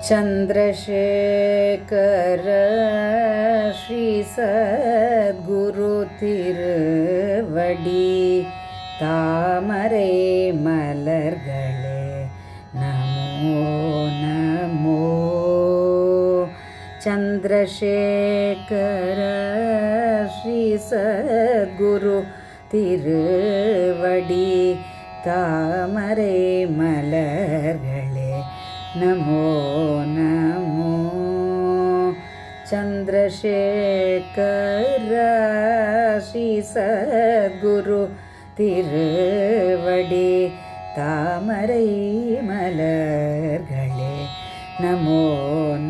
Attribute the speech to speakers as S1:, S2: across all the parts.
S1: சந்திரசேகர ஸ்ரீ சத்குரு திருவடி தாமரை மலர்களே நமோ நமோ. சந்திரசேகர ஸ்ரீ சத்குரு திருவடி தாமரை மலர்களே நமோ நமோ. சந்திரசேகர ஸ்ரீ சத்குரு திருவடி தாமரை மலர்களே நமோ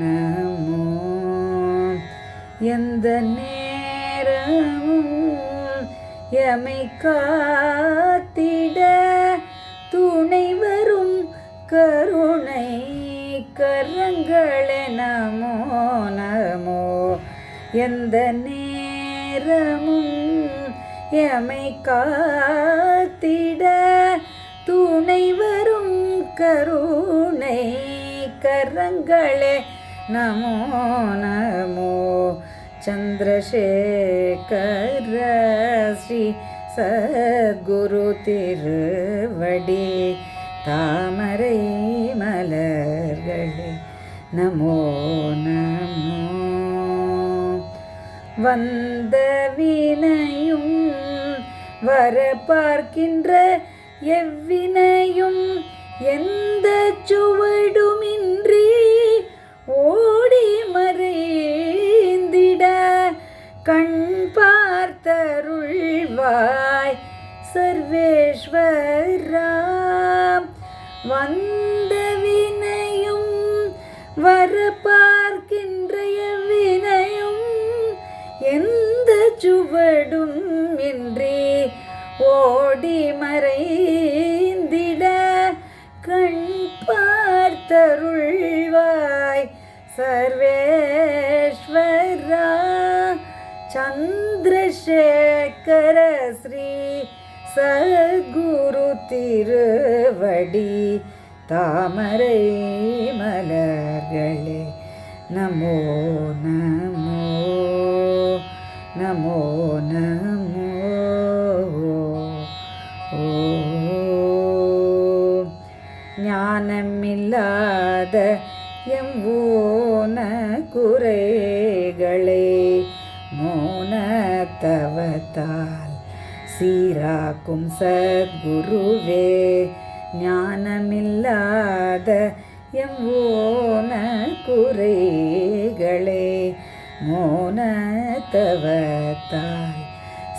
S1: நமோ. எந்த நேரமும் எமை காத்திட துணை வரும் கருணை கரங்களே நமோ நமோ. எந்த நேரமும் எமை காத்திட துணை வரும் கருணை கரங்களே நமோ நமோ. சந்திரசேகர ஸ்ரீ சத்குரு திருவடி தாமரை மலர்களே நமோ நமோ. வந்த வினையும் வர பார்க்கின்ற எவ்வினையும் எந்த சுவடுமின்றி ஓடி மறைந்திட கண் பார்த்தருள்வாய் சர்வேஸ்வரா. வந்த வினையும் வர பார்க்கின்ற எவ்வினையும் எந்த சுவடும் இன்றி ஓடி மறைந்திட கண் பார்த்தருள்வாய் சர்வேஸ்வரா. சந்திரசேகர ஸ்ரீ சத்குரு திருவடி தாமரை மலர்களே நமோ நமோ நமோ நமோ. ஞானமில்லாத எம்பூன குறைகளை மௌனத்தவத்தால் சீராக்கும் சத்குருவே. ஞானமில்லாத எம்பூன குறைகளை மௌனத்தவத்தால்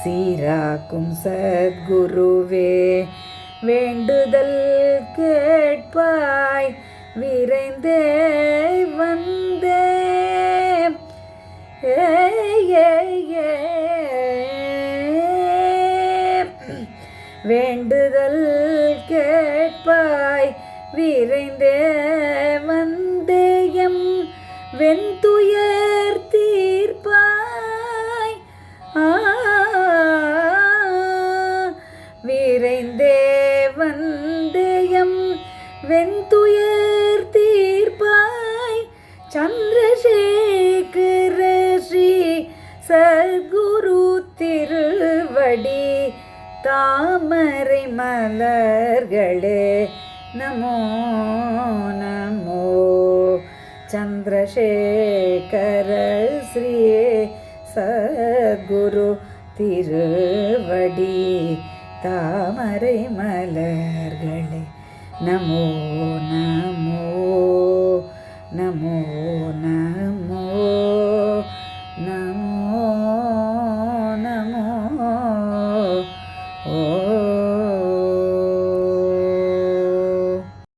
S1: சீராக்கும் சத்குருவே. வேண்டுதல் கேட்பாய் விரைந்தே வந்தே வேண்டுதல் கேட்பாய் விரைந்தே வந்தேயம் வெண்துயர் தீர்ப்பாய். விரைந்தே வந்தேயம் வெண்துயர் தீர்ப்பாய். சந்திரசேகர ஸ்ரீ சத்குரு திருவடி தாமரை மலர்களே நமோ நமோ. சந்திரசேகர ஸ்ரீ சத்குரு திருவடி தாமரை மலர்களே நமோ நமோ நமோ நமோ.